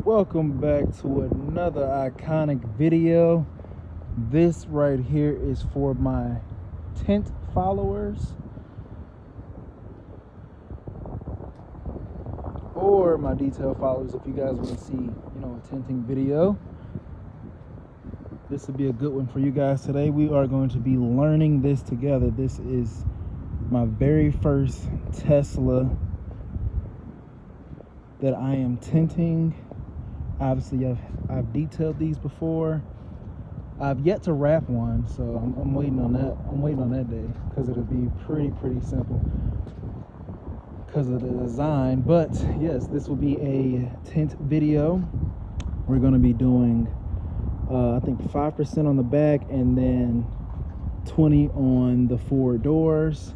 Welcome back to another iconic video. This right here is for my tint followers or my detail followers. If you guys want to see, a tinting video, this would be a good one for you guys today. We are going to be learning this together. This is my very first Tesla that I am tinting. Obviously, I've detailed these before. I've yet to wrap one, so I'm waiting on that. I'm waiting on that day because it'll be pretty simple because of the design. But yes, this will be a tint video. We're going to be doing, I think 5% on the back and then 20 on the forward doors.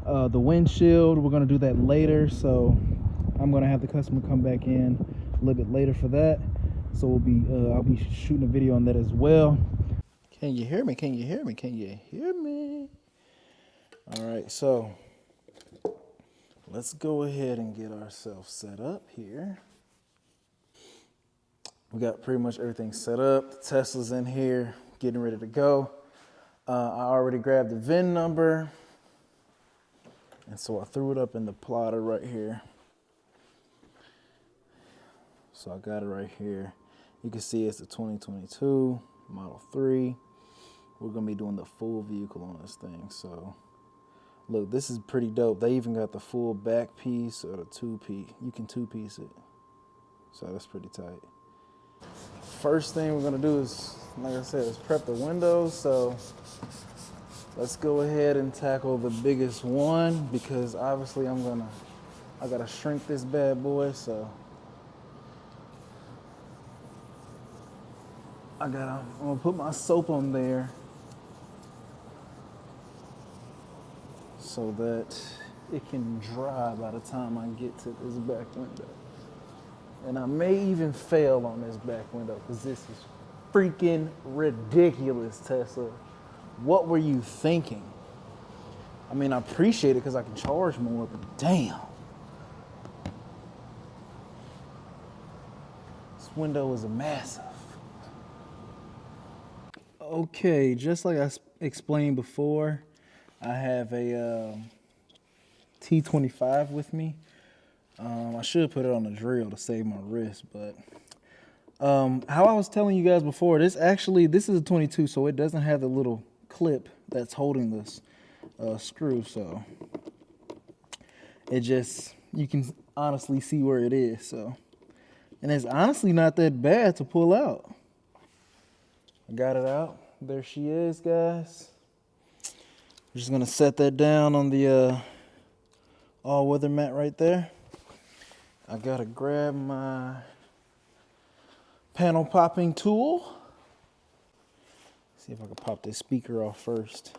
The windshield, we're going to do that later. So I'm going to have the customer come back in a little bit later for that. So I'll be shooting a video on that as well. Can you hear me? Can you hear me? Can you hear me? All right, so let's go ahead and get ourselves set up here. We got pretty much everything set up. The Tesla's in here, getting ready to go. I already grabbed the VIN number, and so I threw it up in the plotter right here. So I got it right here. You can see it's a 2022 Model 3. We're going to be doing the full vehicle on this thing. So, look, this is pretty dope. They even got the full back piece or the two-piece. You can two-piece it. So that's pretty tight. First thing we're going to do is, like I said, is prep the windows. So let's go ahead and tackle the biggest one because obviously I got to shrink this bad boy. So I'm gonna put my soap on there so that it can dry by the time I get to this back window. And I may even fail on this back window because this is freaking ridiculous, Tesla. What were you thinking? I mean, I appreciate it because I can charge more, but damn. This window is massive. Okay, just like I explained before, I have a T25 with me. I should put it on the drill to save my wrist, but how I was telling you guys before, this is a 22, so it doesn't have the little clip that's holding this screw, so you can honestly see where it is. So, and it's honestly not that bad to pull out. I got it out. There she is, guys. I'm just gonna set that down on the all-weather mat right there. I gotta grab my panel popping tool. See if I can pop this speaker off first.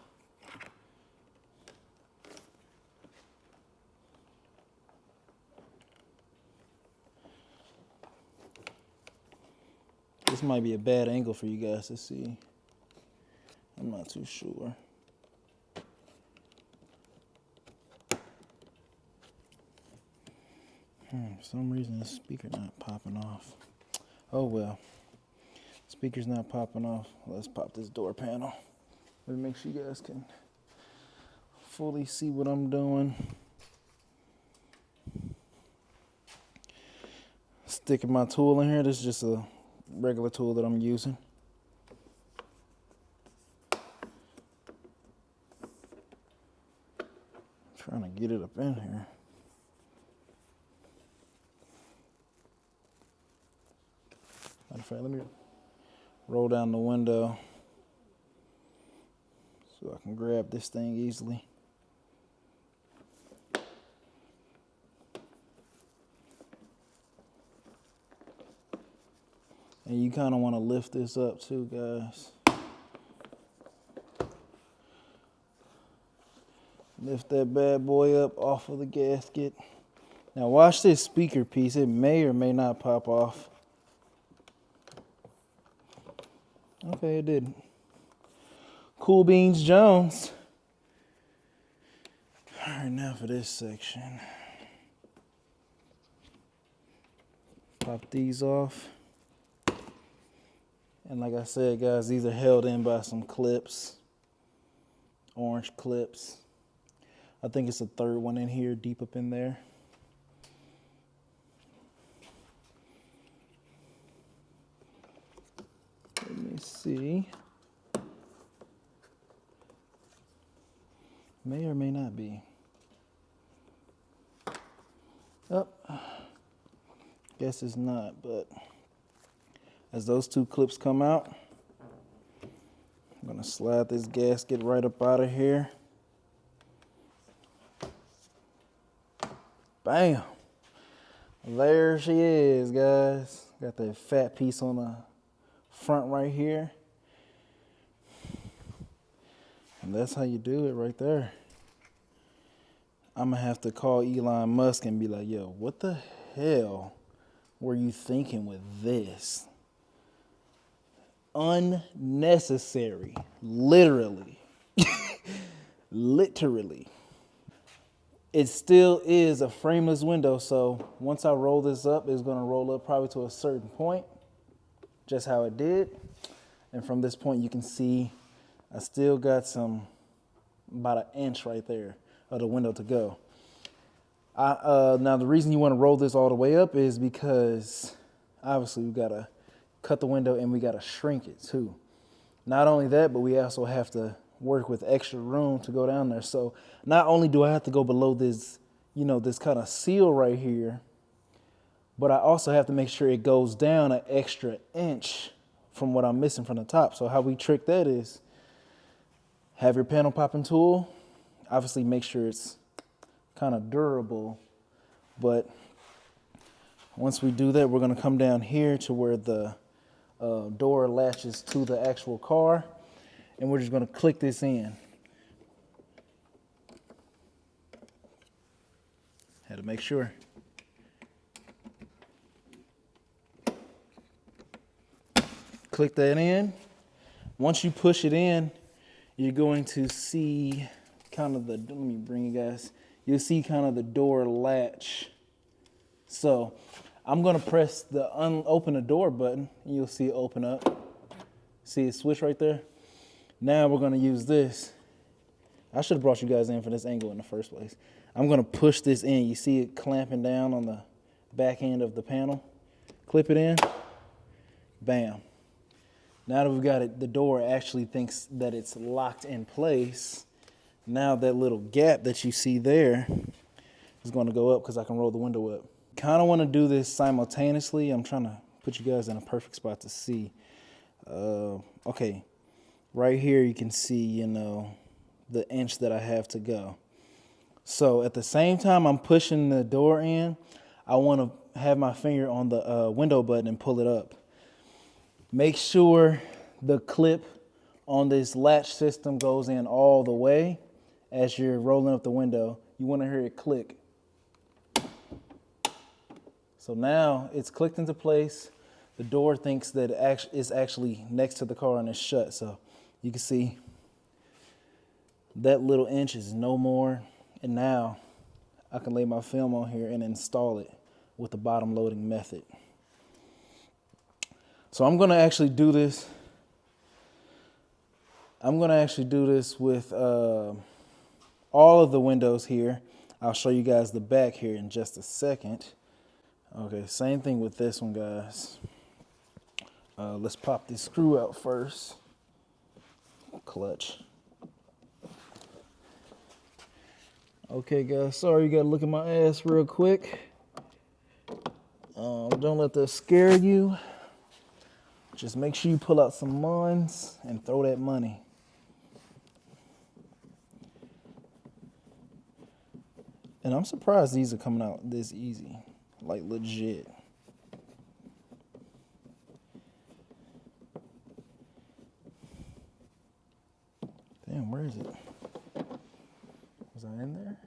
This might be a bad angle for you guys to see. I'm not too sure. For some reason the speaker not popping off. Oh well. Speaker's not popping off. Let's pop this door panel. Let me make sure you guys can fully see what I'm doing. Sticking my tool in here. This is just a regular tool that I'm using. Trying to get it up in here. Matter of fact, let me roll down the window so I can grab this thing easily. And you kind of want to lift this up too, guys. Lift that bad boy up off of the gasket. Now watch this speaker piece. It may or may not pop off. Okay, it didn't. Cool Beans Jones. All right, now for this section. Pop Pop these off. And like I said, guys, these are held in by some clips, orange clips. I think it's a third one in here, deep up in there. Let me see. May or may not be. Oh, guess it's not, but as those two clips come out, I'm gonna slide this gasket right up out of here. Bam! There she is, guys. Got that fat piece on the front right here. And that's how you do it right there. I'm gonna have to call Elon Musk and be like, yo, what the hell were you thinking with this? Unnecessary. Literally. Literally. It still is a frameless window, so once I roll this up, it's gonna roll up probably to a certain point, just how it did. And from this point, you can see I still got about an inch right there of the window to go. Now, the reason you want to roll this all the way up is because obviously we got to cut the window and we got to shrink it too. Not only that, but we also have to work with extra room to go down there. So not only do I have to go below this, this kind of seal right here, but I also have to make sure it goes down an extra inch from what I'm missing from the top. So how we trick that is have your panel popping tool. Obviously make sure it's kind of durable, but once we do that, we're going to come down here to where the door latches to the actual car, and we're just going to click this in. Had to make sure. Click that in. Once you push it in, you're going to see kind of let me bring you guys, you'll see kind of the door latch. So I'm gonna press the open the door button and you'll see it open up. See it switch right there? Now we're gonna use this. I should have brought you guys in for this angle in the first place. I'm gonna push this in. You see it clamping down on the back end of the panel. Clip it in, bam. Now that we've got it, the door actually thinks that it's locked in place. Now that little gap that you see there is going to go up because I can roll the window up. Kind of want to do this simultaneously. I'm trying to put you guys in a perfect spot to see. Okay, right here you can see, the inch that I have to go. So at the same time I'm pushing the door in, I want to have my finger on the window button and pull it up. Make sure the clip on this latch system goes in all the way. As you're rolling up the window, you want to hear it click. So now it's clicked into place. The door thinks that it's actually next to the car and it's shut. So you can see that little inch is no more. And now I can lay my film on here and install it with the bottom loading method. So I'm going to actually do this. I'm going to actually do this with all of the windows here. I'll show you guys the back here in just a second. Okay, same thing with this one, guys. Let's pop this screw out first. Clutch. Okay, guys, sorry you gotta look at my ass real quick. Don't let that scare you. Just make sure you pull out some muns and throw that money. And I'm surprised these are coming out this easy, like legit. Damn, where is it? Was I in there?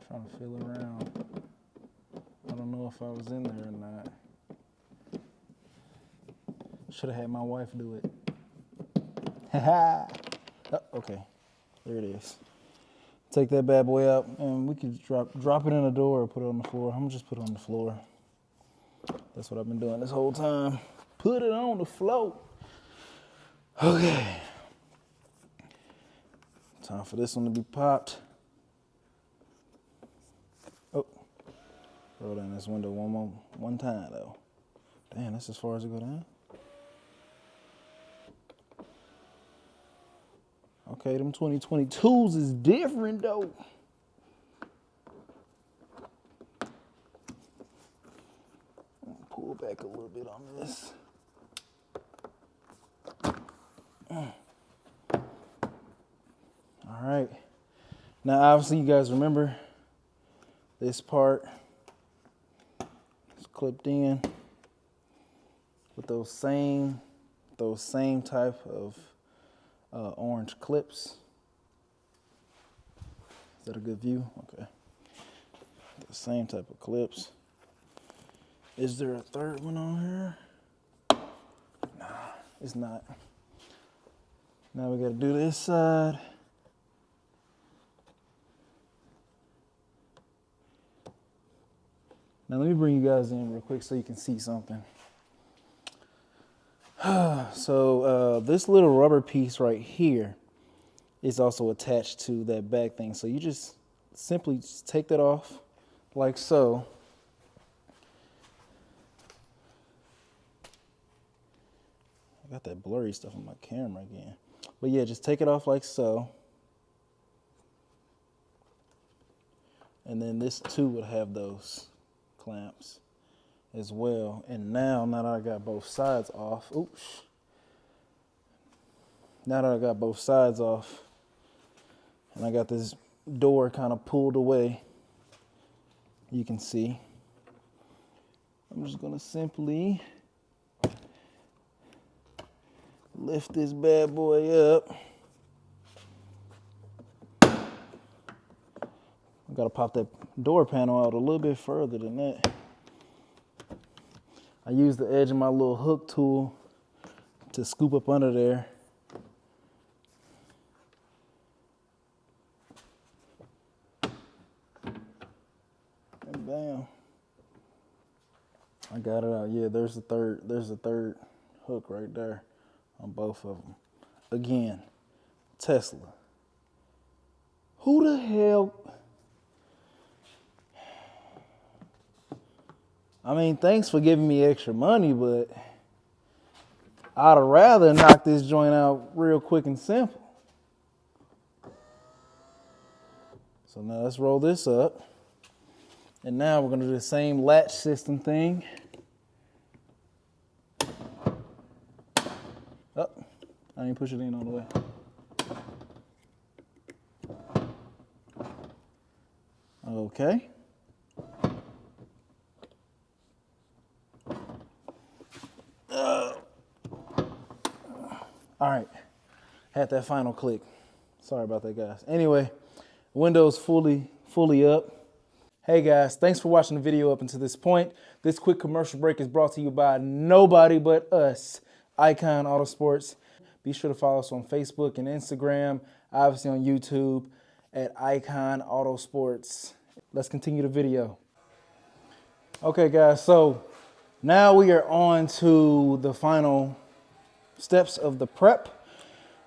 Trying to feel around. I don't know if I was in there or not. Should have had my wife do it. Oh, okay. There it is. Take that bad boy out, and we could drop it in the door or put it on the floor. I'm gonna just put it on the floor. That's what I've been doing this whole time. Put it on the floor. Okay. Time for this one to be popped. Oh, roll down this window one time though. Damn, that's as far as it go down. Okay, them 2022s is different though. Pull back a little bit on this. All right. Now, obviously, you guys remember this part is clipped in with those same type of orange clips. Is that a good view? Okay. The same type of clips. Is there a third one on here? Nah, it's not. Now we gotta do this side. Now let me bring you guys in real quick so you can see something. So this little rubber piece right here is also attached to that back thing. So you just simply just take that off like so. I got that blurry stuff on my camera again. But yeah, just take it off like so. And then this too would have those clamps as well. And now that I got both sides off, oops. Now that I got both sides off and I got this door kind of pulled away, you can see, I'm just gonna simply lift this bad boy up. I gotta pop that door panel out a little bit further than that. I use the edge of my little hook tool to scoop up under there. And bam. I got it out. Yeah, there's the third hook right there on both of them. Again, Tesla. Who the hell? I mean, thanks for giving me extra money, but I'd rather knock this joint out real quick and simple. So now let's roll this up. And now we're gonna do the same latch system thing. Oh, I didn't push it in all the way. Okay. All right, had that final click. Sorry about that, guys. Anyway, Windows fully up. Hey guys, thanks for watching the video up until this point. This quick commercial break is brought to you by nobody but us, Icon Autosports. Be sure to follow us on Facebook and Instagram, obviously on YouTube at Icon Autosports. Let's continue the video. Okay guys, so now we are on to the final steps of the prep.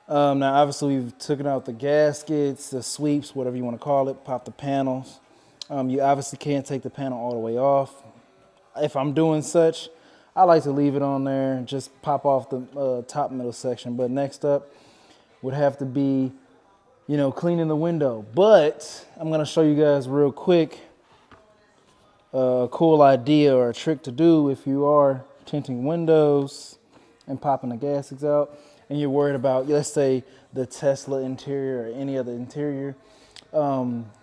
Now obviously we've taken out the gaskets, the sweeps, whatever you want to call it, pop the panels. You obviously can't take the panel all the way off. If I'm doing such, I like to leave it on there and just pop off the top middle section. But next up would have to be, you know, cleaning the window. But I'm gonna show you guys real quick a cool idea or a trick to do if you are tinting windows and popping the gaskets out and you're worried about, let's say, the Tesla interior or any other interior.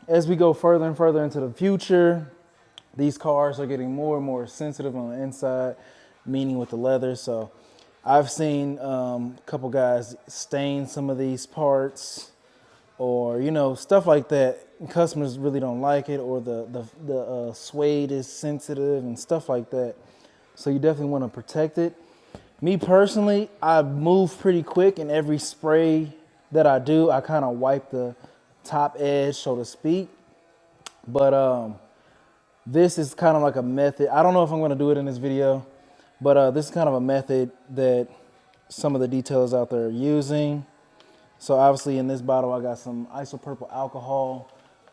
As we go further and further into the future, these cars are getting more and more sensitive on the inside, meaning with the leather. So I've seen a couple guys stain some of these parts or, you know, stuff like that. Customers really don't like it, or the suede is sensitive and stuff like that. So you definitely want to protect it. Me personally, I move pretty quick, and every spray that I do, I kind of wipe the top edge, so to speak. But this is kind of like a method. I don't know if I'm gonna do it in this video, but this is kind of a method that some of the detailers out there are using. So obviously in this bottle, I got some isopropyl alcohol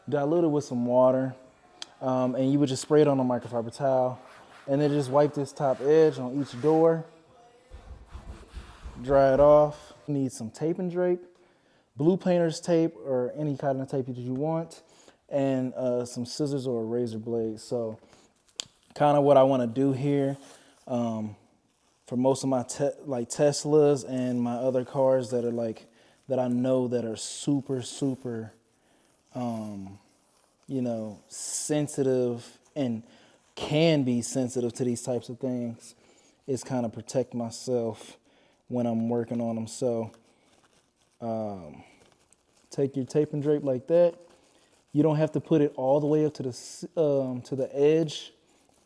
diluted with some water. And you would just spray it on a microfiber towel and then just wipe this top edge on each door, dry it off. You need some tape and drape, blue painter's tape or any kind of tape that you want, and some scissors or a razor blade. So kind of what I want to do here for most of my like Teslas and my other cars that are like, that I know that are super, you know, sensitive and can be sensitive to these types of things, is kind of protect myself when I'm working on them. So take your tape and drape like that. You don't have to put it all the way up to the edge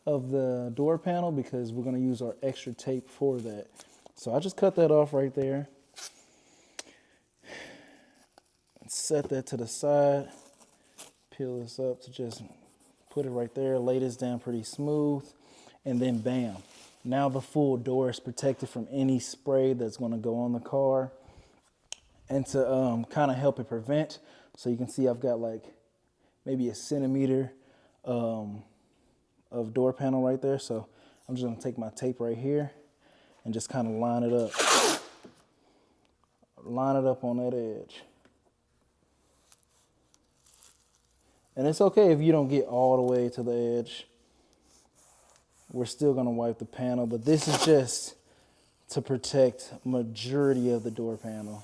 of the door panel because we're going to use our extra tape for that. So I just cut that off right there. Set that to the side. Peel this up to just put it right there. Lay this down pretty smooth. And then bam. Now the full door is protected from any spray that's going to go on the car. And to kind of help it prevent, so you can see I've got like maybe a centimeter of door panel right there. So I'm just going to take my tape right here and just kind of line it up. Line it up on that edge. And it's okay if you don't get all the way to the edge. We're still going to wipe the panel, but this is just to protect majority of the door panel.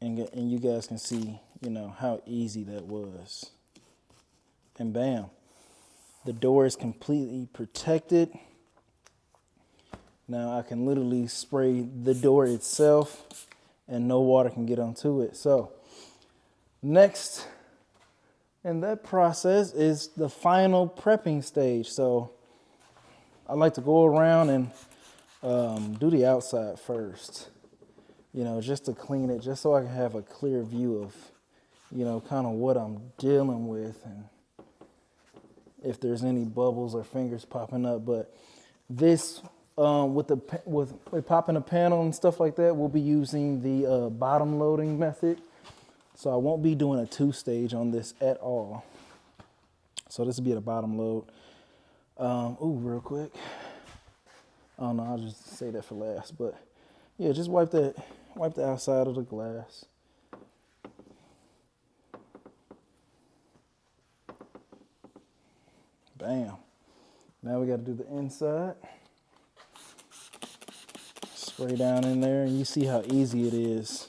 And you guys can see, you know, how easy that was. And bam, the door is completely protected. Now I can literally spray the door itself and no water can get onto it. So next in that process is the final prepping stage. So I like to go around and do the outside first, you know, just to clean it, just so I can have a clear view of, you know, kind of what I'm dealing with and if there's any bubbles or fingers popping up. But this, with popping a panel and stuff like that, we'll be using the bottom loading method. So I won't be doing a 2-stage on this at all. So this will be at a bottom load. Real quick. Oh no, I'll just say that for last. But yeah, just wipe the outside of the glass. Bam. Now we got to do the inside. Spray down in there, and you see how easy it is.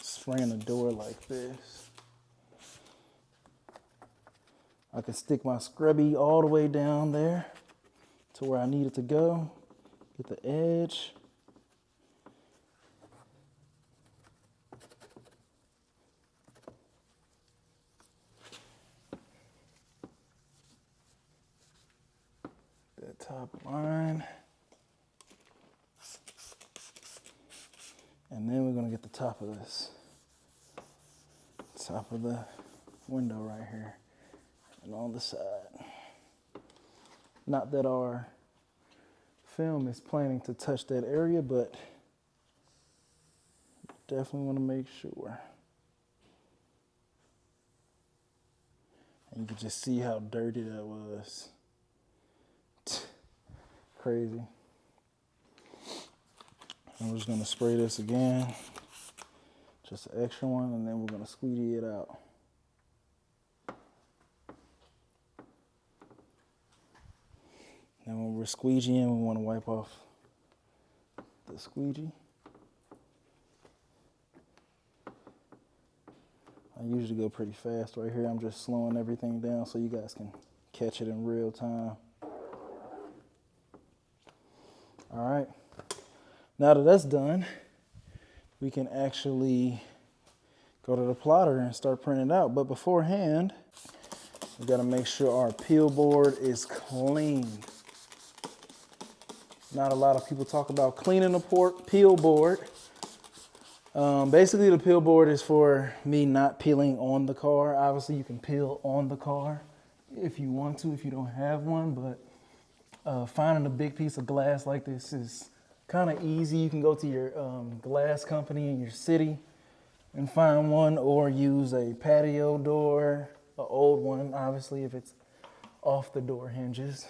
Spraying the door like this. I can stick my scrubby all the way down there to where I need it to go. Get the edge. That top line. And then we're going to get the top of this. Top of the window right here. And on the side. Not that our film is planning to touch that area, but definitely want to make sure. And you can just see how dirty that was. Crazy. And we're just going to spray this again. Just an extra one, and then we're going to squeegee it out. Now when we're squeegeeing, we want to wipe off the squeegee. I usually go pretty fast right here. I'm just slowing everything down so you guys can catch it in real time. All right. Now that that's done, we can actually go to the plotter and start printing it out. But beforehand, we got to make sure our peel board is clean. Not a lot of people talk about cleaning the peel board. Basically, the peel board is for me not peeling on the car. Obviously, you can peel on the car if you want to, if you don't have one, but finding a big piece of glass like this is kind of easy. You can go to your glass company in your city and find one, or use a patio door, an old one, obviously, if it's off the door hinges.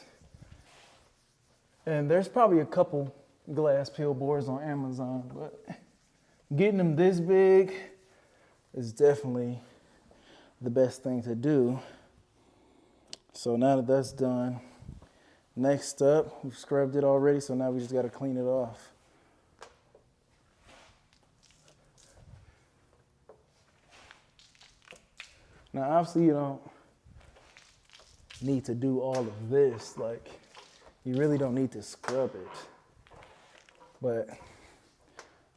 And there's probably a couple glass peel boards on Amazon, but getting them this big is definitely the best thing to do. So now that that's done, next up, we've scrubbed it already, so now we just got to clean it off. Now, obviously, you don't need to do all of this. Like, you really don't need to scrub it. But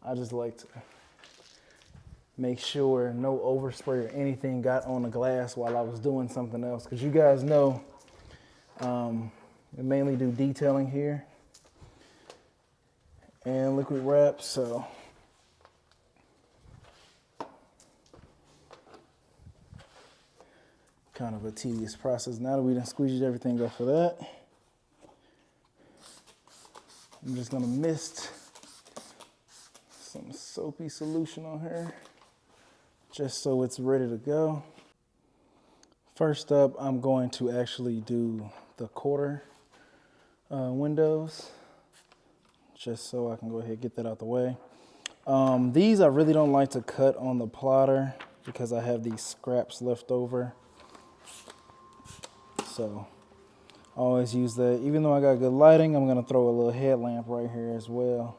I just like to make sure no overspray or anything got on the glass while I was doing something else. Because you guys know, I mainly do detailing here and liquid wrap, so kind of a tedious process. Now that we done squeezed everything off of that, I'm just gonna mist some soapy solution on her just so it's ready to go. First up, I'm going to actually do the quarter windows, just so I can go ahead and get that out the way. These I really don't like to cut on the plotter because I have these scraps left over. So I always use that. Even though I got good lighting, I'm gonna throw a little headlamp right here as well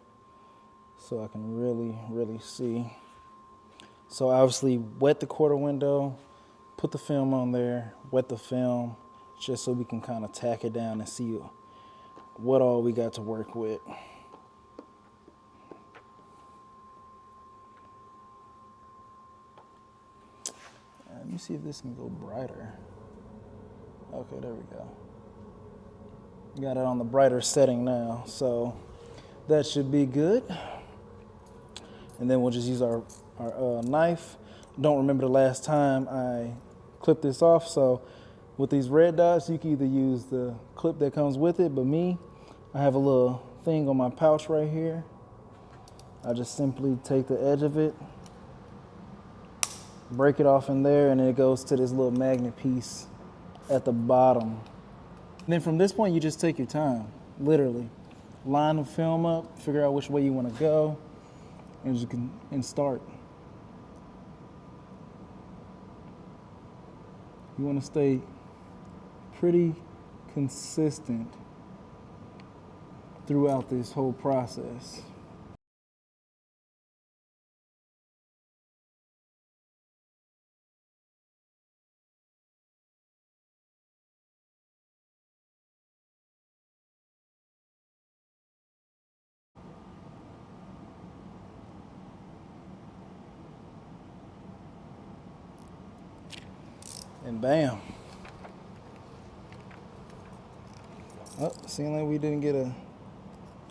so I can really see. So obviously wet the quarter window, put the film on there, wet the film, just so we can kind of tack it down and see what all we got to work with. Let me see if this can go brighter. Okay, there we go. Got it on the brighter setting now, so that should be good. And then we'll just use our knife. Don't remember the last time I clipped this off, so with these red dots, you can either use the clip that comes with it, but I have a little thing on my pouch right here. I just simply take the edge of it, break it off in there, and then it goes to this little magnet piece at the bottom. And then from this point, you just take your time, literally. Line the film up, figure out which way you want to go, and start. You want to stay pretty consistent throughout this whole process. And bam. Oh, seems like we didn't get a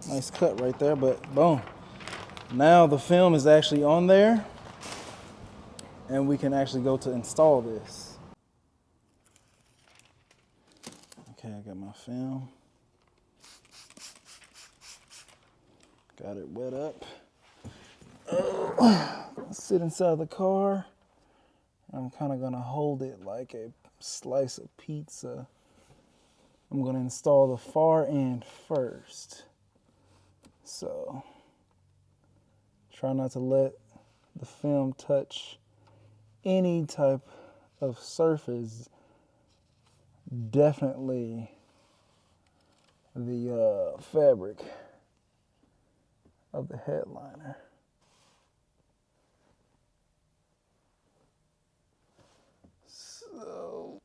nice cut right there, but boom. Now the film is actually on there, and we can actually go to install this. Okay, I got my film. Got it wet up. Sit inside the car. I'm kind of gonna hold it like a slice of pizza. I'm gonna install the far end first. So try not to let the film touch any type of surface. Definitely the fabric of the headliner. So,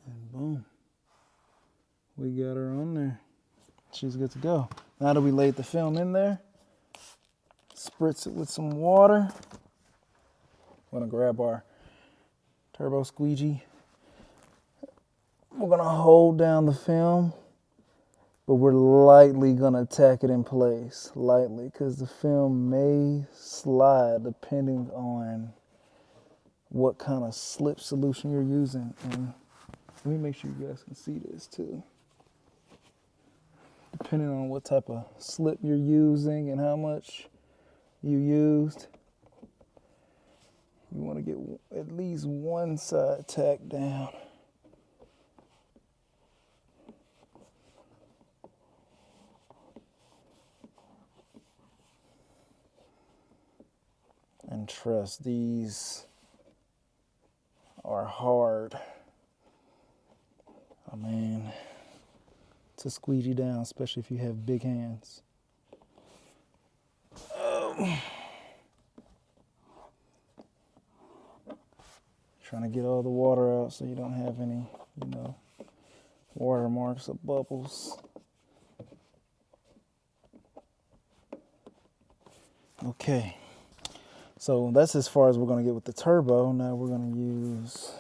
and boom, we got her on there. She's good to go. Now that we laid the film in there, spritz it with some water. We're gonna grab our turbo squeegee. We're gonna hold down the film but we're lightly gonna tack it in place, lightly, because the film may slide depending on what kind of slip solution you're using. And let me make sure you guys can see this too. Depending on what type of slip you're using and how much you used, you want to get at least one side tacked down. And trust, these are hard. I mean, to squeegee down, especially if you have big hands. Trying to get all the water out so you don't have any, watermarks or bubbles. Okay, so that's as far as we're going to get with the turbo. Now we're going to use,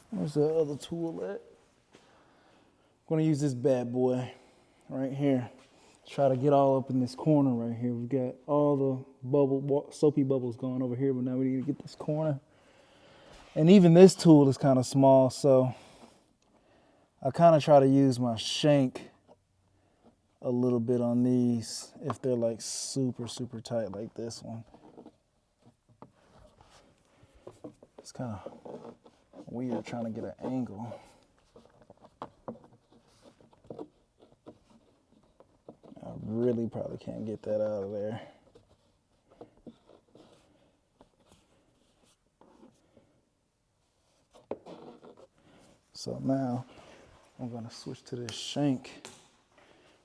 where's the other tool at? I'm going to use this bad boy right here. Try to get all up in this corner right here. We've got all the soapy bubbles going over here, but now we need to get this corner. And even this tool is kind of small, so I kind of try to use my shank a little bit on these if they're like super, super tight like this one. It's kind of weird trying to get an angle. I really probably can't get that out of there. So now I'm going to switch to this shank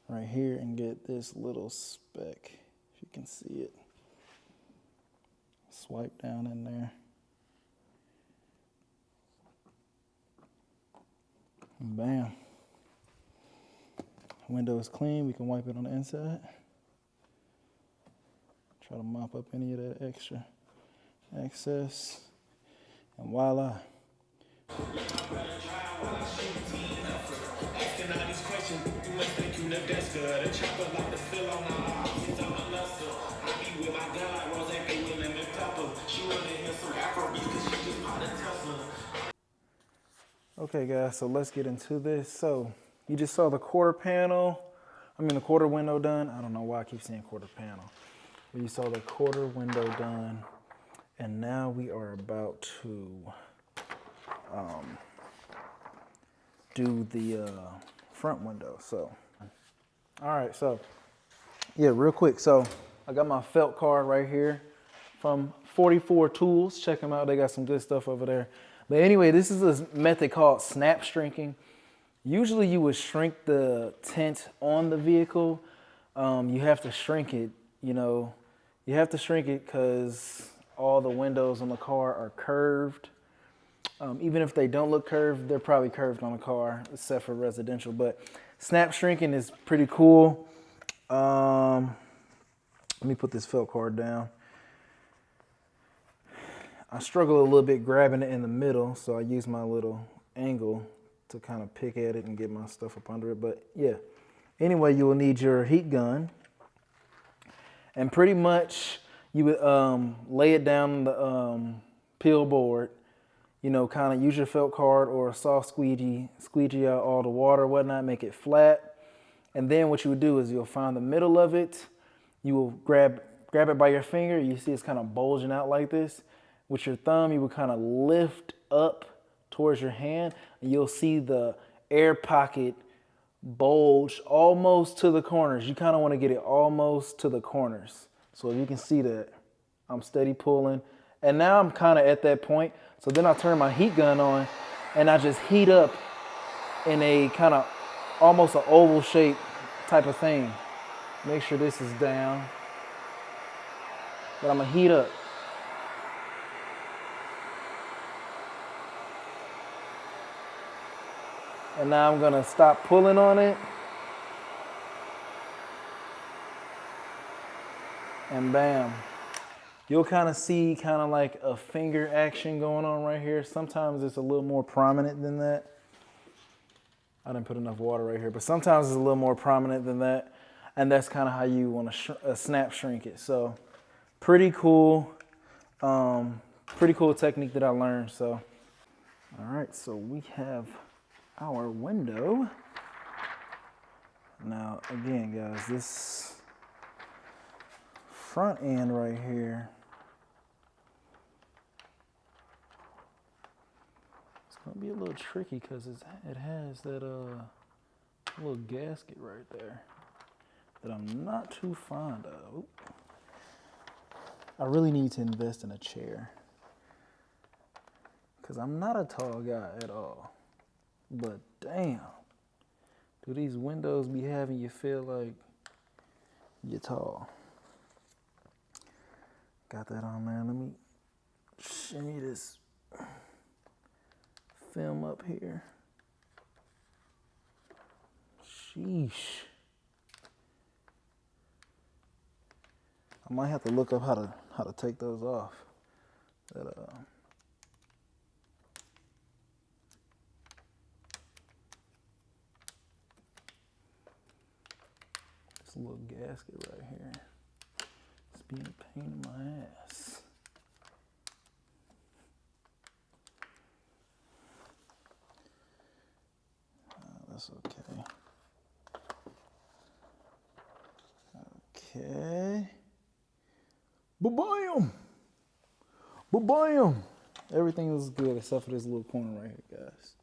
right here and get this little speck, if you can see it. Swipe down in there. And bam. Window is clean, we can wipe it on the inside. Try to mop up any of that extra excess. And voila. Okay guys, so let's get into this. So you just saw the quarter window done. I don't know why I keep saying quarter panel. But you saw the quarter window done. And now we are about to do the front window. So, all right, so yeah, real quick. So I got my felt card right here from 44 Tools. Check them out. They got some good stuff over there. But anyway, this is a method called snap shrinking. Usually you would shrink the tint on the vehicle. You have to shrink it, you have to shrink it because all the windows on the car are curved. Even if they don't look curved, they're probably curved on a car, except for residential. But snap shrinking is pretty cool. Let me put this felt card down. I struggle a little bit grabbing it in the middle, so I use my little angle to kind of pick at it and get my stuff up under it. But yeah, anyway, you will need your heat gun. And pretty much you would lay it down the peel board, kind of use your felt card or a soft squeegee out all the water, whatnot, make it flat. And then what you would do is you'll find the middle of it. You will grab it by your finger. You see it's kind of bulging out like this. With your thumb, you would kind of lift up towards your hand, and you'll see the air pocket bulge almost to the corners. You kind of want to get it almost to the corners. So if you can see that, I'm steady pulling. And now I'm kind of at that point. So then I turn my heat gun on, and I just heat up in a kind of almost an oval shape type of thing. Make sure this is down. But I'm going to heat up. And now I'm gonna stop pulling on it. And bam. You'll kind of see kind of like a finger action going on right here. Sometimes it's a little more prominent than that. I didn't put enough water right here, but sometimes it's a little more prominent than that. And that's kind of how you want to snap shrink it. So pretty cool technique that I learned. So, all right, so we have our window. Now, again, guys, this front end right here, it's gonna be a little tricky because it has that little gasket right there that I'm not too fond of. Oop. I really need to invest in a chair because I'm not a tall guy at all. But damn, do these windows be having you feel like you're tall? Got that on there. Let me shimmy this film up here. Sheesh. I might have to look up how to take those off. That this little gasket right here. It's being a pain in my ass. That's okay. Okay. Ba-bam! Ba-bam! Everything was good except for this little corner right here, guys.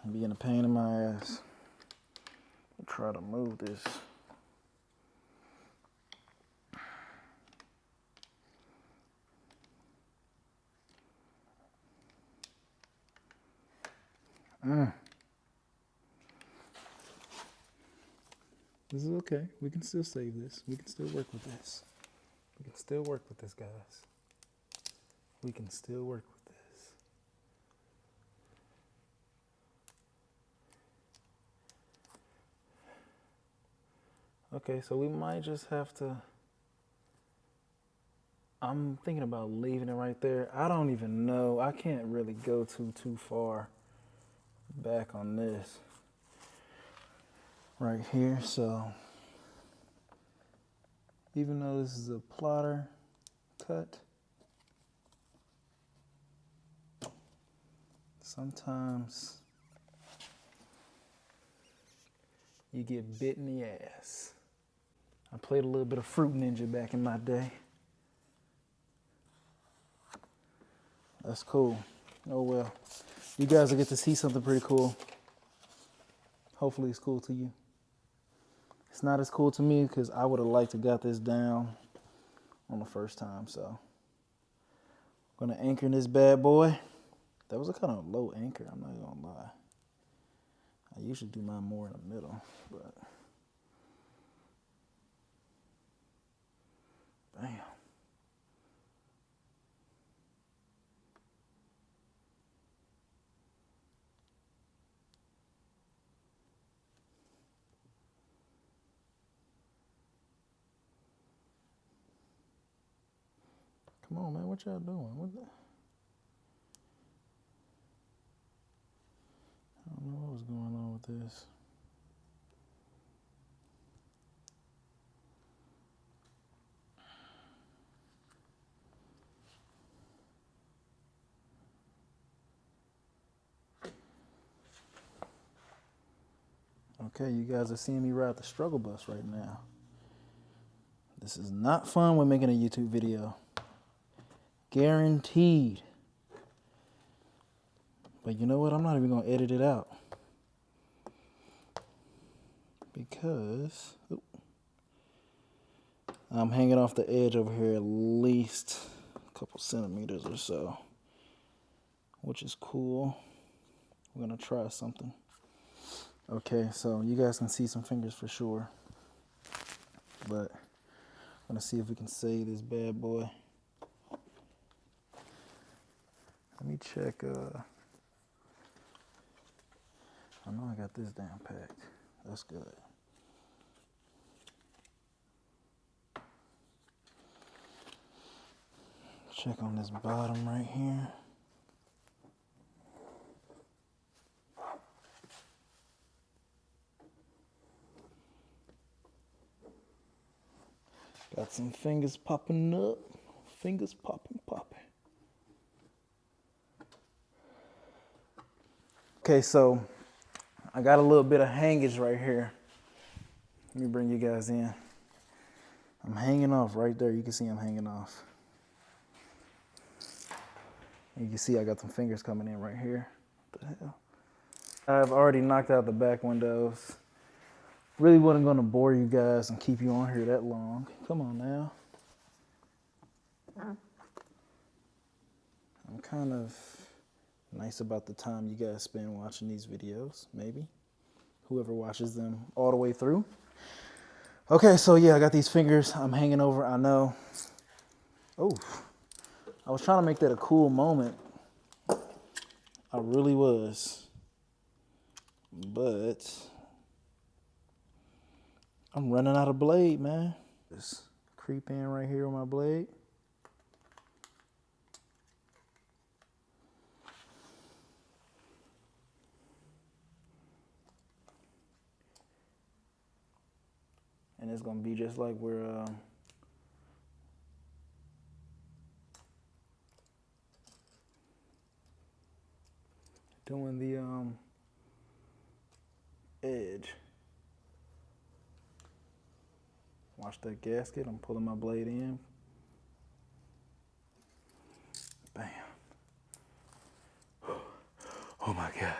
I'm being a pain in my ass. I'll try to move this. This is okay. We can still save this. We can still work with this. We can still work with this, guys. We can still work with this. Okay, so we might just have to... I'm thinking about leaving it right there. I don't even know. I can't really go too far back on this right here. So even though this is a plotter cut, sometimes you get bit in the ass. I played a little bit of Fruit Ninja back in my day. That's cool. Oh well. You guys will get to see something pretty cool. Hopefully it's cool to you. It's not as cool to me because I would have liked to got this down on the first time. So I'm gonna anchor in this bad boy. That was a kind of low anchor, I'm not gonna lie. I usually do mine more in the middle, but bam. Come on, man, what y'all doing? What the? I don't know what was going on with this. Okay, you guys are seeing me ride the struggle bus right now. This is not fun when making a YouTube video. Guaranteed. But you know what? I'm not even going to edit it out. Because I'm hanging off the edge over here at least a couple centimeters or so, which is cool. We're going to try something. Okay, so you guys can see some fingers for sure. But I'm going to see if we can save this bad boy. Let me check. I know I got this down packed. That's good. Check on this bottom right here. Got some fingers popping up. Fingers popping. Okay, so I got a little bit of hangage right here. Let me bring you guys in. I'm hanging off right there. You can see I'm hanging off. You can see I got some fingers coming in right here. What the hell? I've already knocked out the back windows. Really wasn't going to bore you guys and keep you on here that long. Come on now. I'm kind of nice about the time you guys spend watching these videos, maybe. Whoever watches them all the way through. Okay, so yeah, I got these fingers. I'm hanging over, I know. Oh, I was trying to make that a cool moment. I really was. But I'm running out of blade, man. Just creep in right here on my blade. And it's gonna be just like we're doing the edge. Watch that gasket. I'm pulling my blade in. Bam. Oh my God.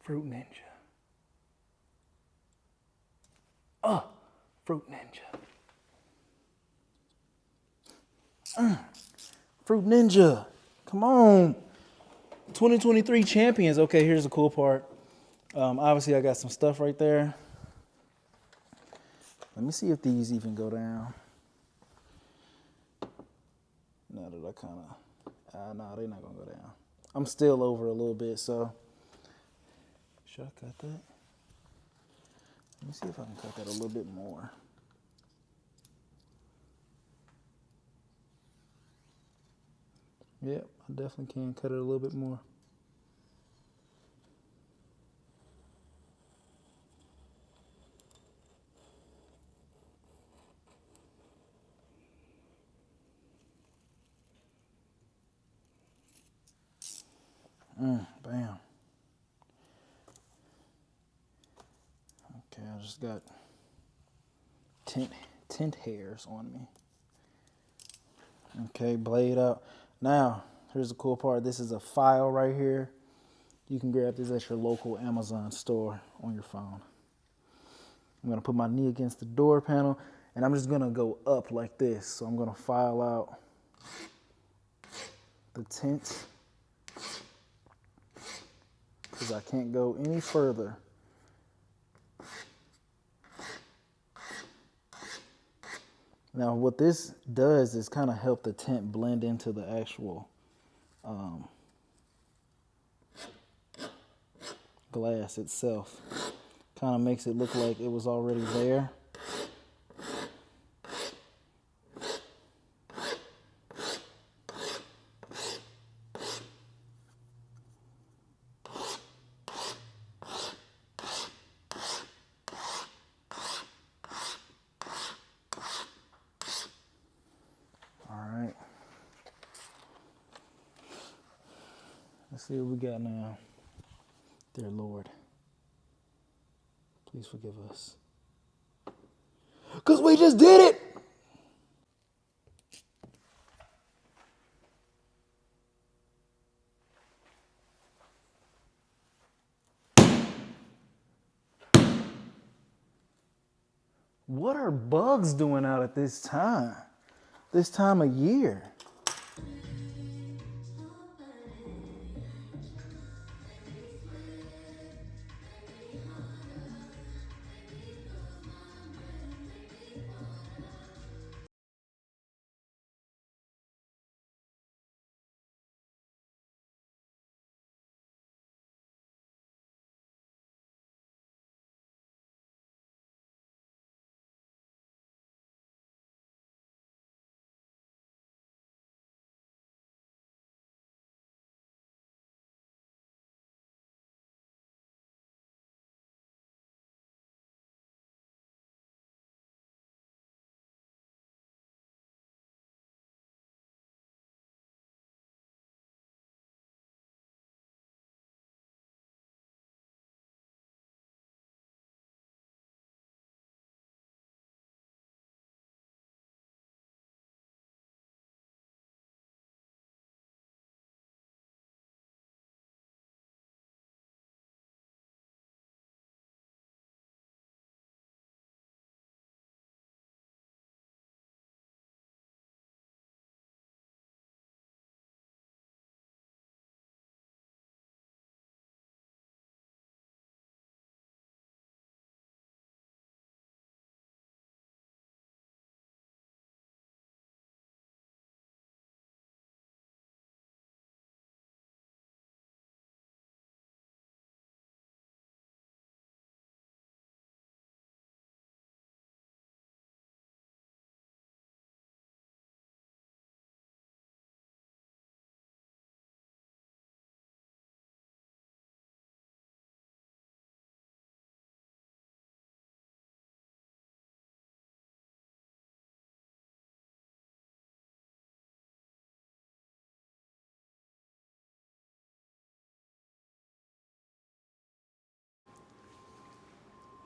Fruit Ninja. Fruit Ninja. Fruit Ninja. Come on. 2023 champions. Okay, here's the cool part. Obviously, I got some stuff right there. Let me see if these even go down. Now that I kind of, no, they're not going to go down. I'm still over a little bit, so. Should I cut that? Let me see if I can cut that a little bit more. Yep, I definitely can cut it a little bit more. Bam. Okay, I just got tint hairs on me. Okay, blade up. Now, here's the cool part. This is a file right here. You can grab this at your local Amazon store on your phone. I'm gonna put my knee against the door panel and I'm just gonna go up like this. So I'm gonna file out the tint because I can't go any further. Now what this does is kind of help the tint blend into the actual glass itself. Kind of makes it look like it was already there. Let's see what we got now. Dear Lord, please forgive us. Because we just did it! What are bugs doing out at this time of year?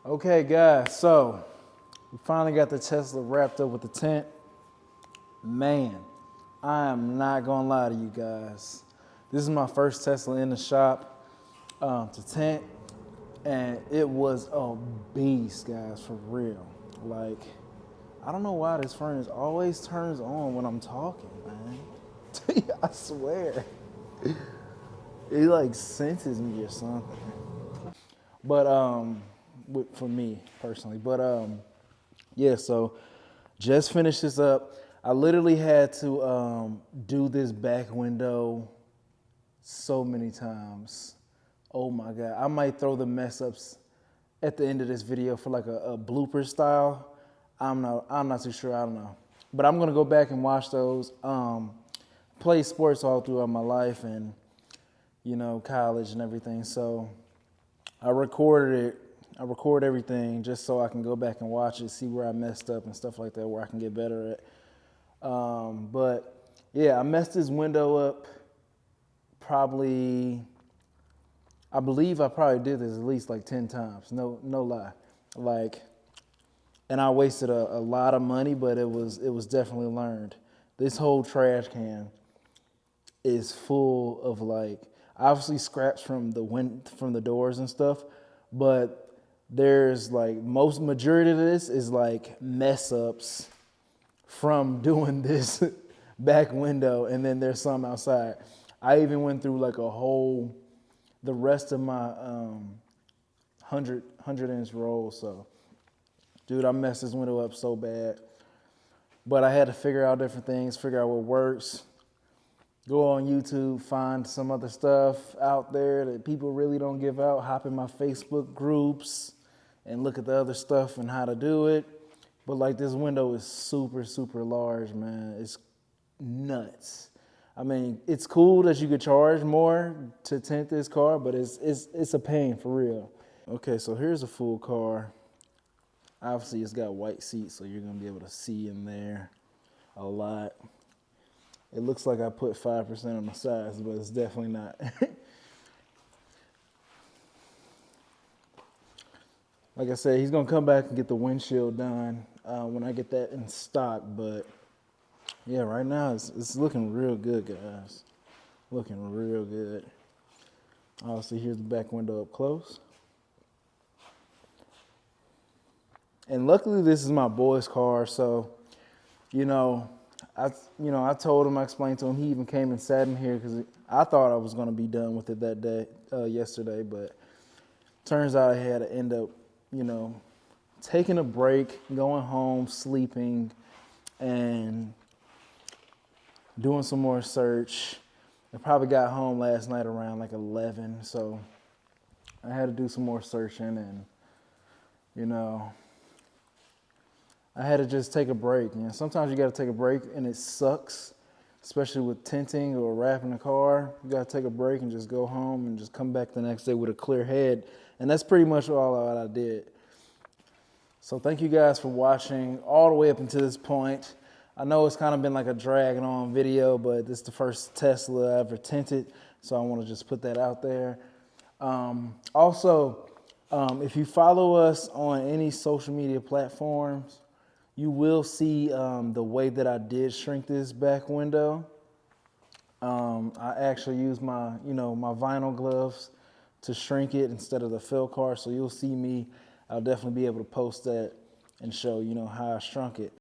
Okay, guys, so we finally got the Tesla wrapped up with the tint. Man, I am not gonna lie to you guys. This is my first Tesla in the shop to tint, and it was a beast, guys, for real. Like, I don't know why this furnace always turns on when I'm talking, man. I swear. It like senses me or something. But for me personally. But yeah, so just finished this up. I literally had to do this back window so many times. Oh my God. I might throw the mess ups at the end of this video for like a blooper style. I'm not too sure, I don't know. But I'm gonna go back and watch those. Played sports all throughout my life and, you know, college and everything. So I recorded it. I record everything just so I can go back and watch it, see where I messed up and stuff like that, where I can get better at. But yeah, I messed this window up probably, I believe I probably did this at least like 10 times. No lie. Like, and I wasted a lot of money, but it was definitely learned. This whole trash can is full of like, obviously scraps from the doors and stuff, but there's like majority of this is like mess ups from doing this back window, and then there's some outside. I even went through like the rest of my 100-inch roll. So, dude, I messed this window up so bad. But I had to figure out different things, figure out what works. Go on YouTube, find some other stuff out there that people really don't give out. Hop in my Facebook groups and look at the other stuff and how to do it. But like, this window is super, super large, man. It's nuts. I mean, it's cool that you could charge more to tint this car, but it's a pain for real. Okay, so here's a full car. Obviously, it's got white seats, so you're gonna be able to see in there a lot. It looks like I put 5% on the sides, but it's definitely not. Like I said, he's gonna come back and get the windshield done when I get that in stock. But yeah, right now it's looking real good, guys. Looking real good. Obviously, here's the back window up close. And luckily, this is my boy's car, so I told him, I explained to him. He even came and sat in here because I thought I was gonna be done with it that day, yesterday, but turns out I had to end up, taking a break, going home, sleeping, and doing some more search. I probably got home last night around like 11, so I had to do some more searching, and I had to just take a break. Sometimes you got to take a break, and it sucks, especially with tinting or wrapping a car. You got to take a break and just go home and just come back the next day with a clear head. And that's pretty much all I did. So thank you guys for watching all the way up until this point. I know it's kind of been like a dragging on video, but this is the first Tesla I ever tinted, so I want to just put that out there. Also, if you follow us on any social media platforms, you will see the way that I did shrink this back window. I actually used my vinyl gloves to shrink it instead of the fill car. So you'll see me. I'll definitely be able to post that and show how I shrunk it.